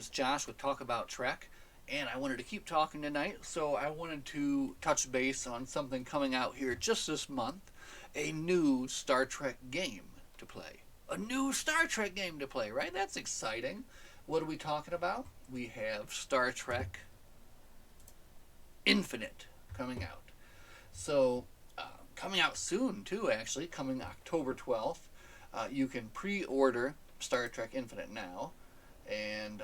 is Josh with Talk About Trek, and I wanted to keep talking tonight, so I wanted to touch base on something coming out here just this month, a new Star Trek game to play. A new Star Trek game to play, right? That's exciting. What are we talking about? We have Star Trek Infinite coming out. So, coming out soon, too, actually, coming October 12th. You can pre order Star Trek Infinite now, and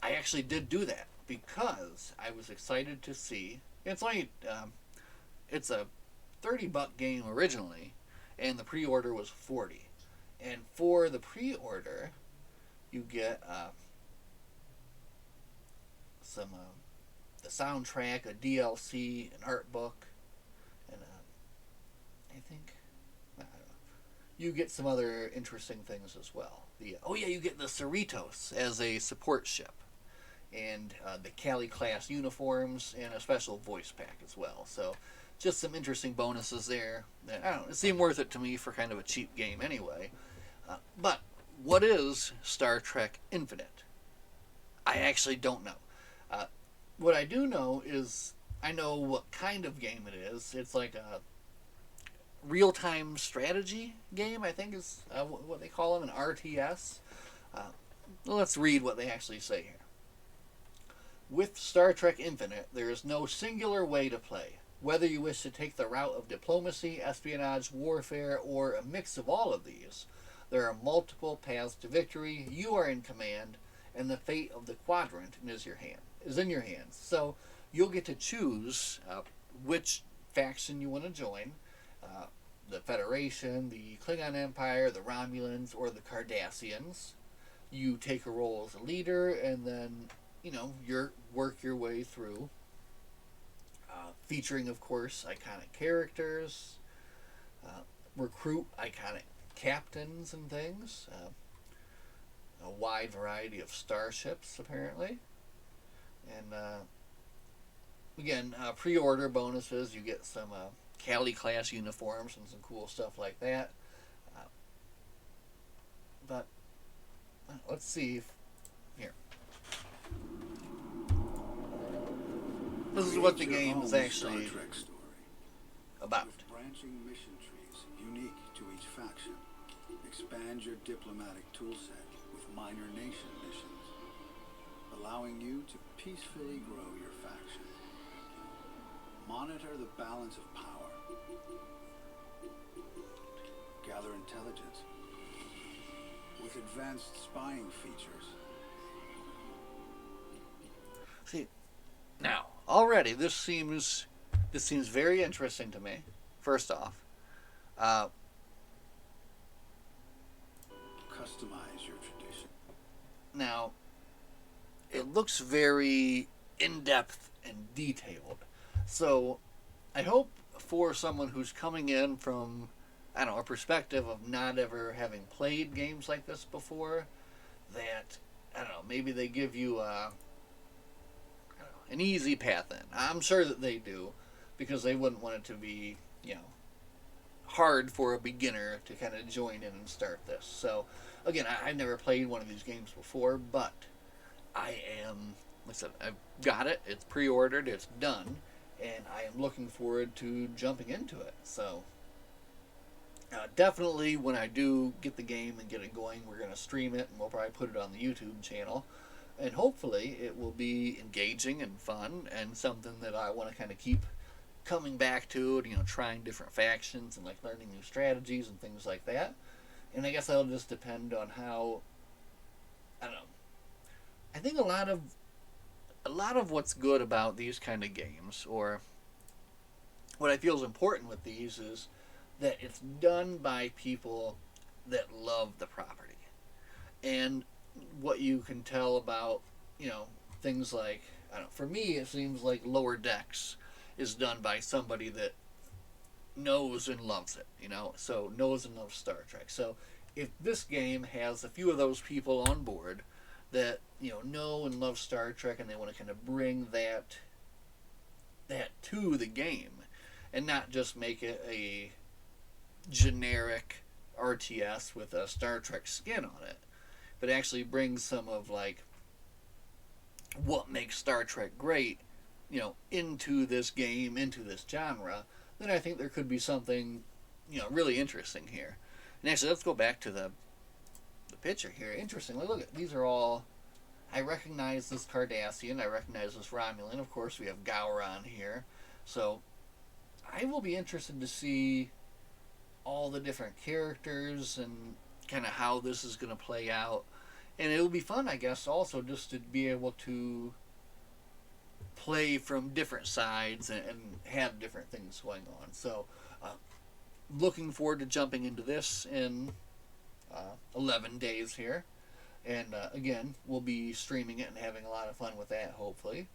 I actually did do that because I was excited to see. It's a $30 game originally, and the pre-order was 40. And for the pre-order, you get some the soundtrack, a DLC, an art book, and I think I don't know, you get some other interesting things as well. You get the Cerritos as a support ship, and the Cali class uniforms, and a special voice pack as well. So, just some interesting bonuses there. That, I don't know, it seemed worth it to me for kind of a cheap game anyway. But what is Star Trek Infinite? I actually don't know. Uh, what I do know is I know what kind of game it is. It's like a real time strategy game, I think is what they call it, an RTS. Uh, let's read what they actually say here. With Star Trek Infinite, there is no singular way to play. Whether you wish to take the route of diplomacy, espionage, warfare, or a mix of all of these, there are multiple paths to victory. You are in command, and the fate of the quadrant is in your hands. So you'll get to choose which faction you want to join. Uh, the Federation, the Klingon Empire, the Romulans, or the Cardassians. You take a role as a leader, and then you work your way through, featuring, of course, iconic characters, recruit iconic captains and things, a wide variety of starships, apparently. And again, pre-order bonuses. You get some Cali class uniforms and some cool stuff like that. Uh, but let's see if here. This is what the game is actually about. With branching mission trees unique to each faction, expand your diplomatic toolset with minor nation missions, allowing you to peacefully grow your faction. Monitor the balance of power. Gather intelligence with advanced spying features. See, now already this seems very interesting to me. First off, uh, Customize your tradition. now it looks very in depth and detailed. So I hope for someone who's coming in from, I don't know, a perspective of not ever having played games like this before, that, I don't know, maybe they give you an easy path in. I'm sure that they do, because they wouldn't want it to be, hard for a beginner to kind of join in and start this. So, again, I've never played one of these games before, but I am, like I said, I've got it. It's pre-ordered. It's done, and I am looking forward to jumping into it. So, definitely, when I do get the game and get it going, we're going to stream it, and we'll probably put it on the YouTube channel. And hopefully, it will be engaging and fun, and something that I want to kind of keep coming back to it, trying different factions and like learning new strategies and things like that. And I guess that'll just depend on how, I don't know. I think a lot of what's good about these kind of games, or what I feel is important with these, is that it's done by people that love the property. And what you can tell about, things like, I don't know, for me it seems like Lower Decks is done by somebody that knows and loves it, so knows and loves Star Trek. So if this game has a few of those people on board that know and love Star Trek, and they want to kind of bring that to the game, and not just make it a generic RTS with a Star Trek skin on it, but actually bring some of, like, what makes Star Trek great, into this game, into this genre, then I think there could be something, really interesting here. And actually, let's go back to the picture here. Interestingly, look at these are all. I recognize this Cardassian. I recognize this Romulan. Of course, we have Gowron here. So I will be interested to see all the different characters and kind of how this is going to play out. And it'll be fun, I guess, also just to be able to play from different sides and have different things going on. So, looking forward to jumping into this in 11 days here. And again, we'll be streaming it and having a lot of fun with that, hopefully.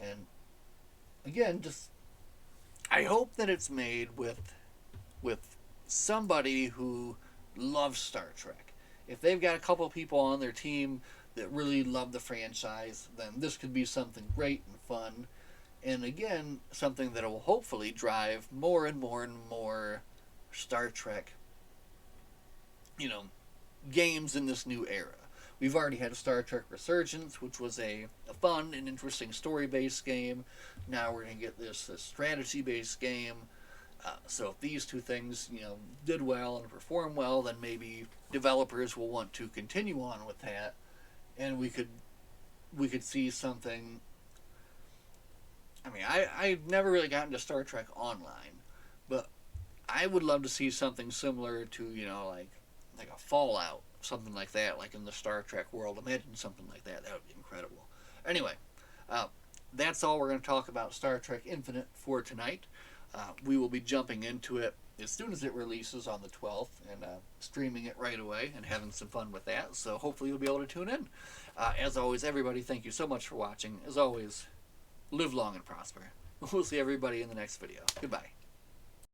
And again, just I hope that it's made with somebody who loves Star Trek. If they've got a couple people on their team that really love the franchise, then this could be something great and fun. And again, something that will hopefully drive more and more and more Star Trek, games in this new era. We've already had a Star Trek Resurgence, which was a fun and interesting story-based game. Now we're going to get this strategy-based game. So if these two things, did well and perform well, then maybe developers will want to continue on with that, and we could see something. I mean, I've never really gotten to Star Trek Online, but I would love to see something similar to like a Fallout, something like that, like in the Star Trek world. Imagine something like that. That would be incredible. Anyway, that's all we're going to talk about Star Trek Infinite for tonight. We will be jumping into it as soon as it releases on the 12th and streaming it right away and having some fun with that. So hopefully you'll be able to tune in. As always, everybody, thank you so much for watching. As always, live long and prosper. We'll see everybody in the next video. Goodbye.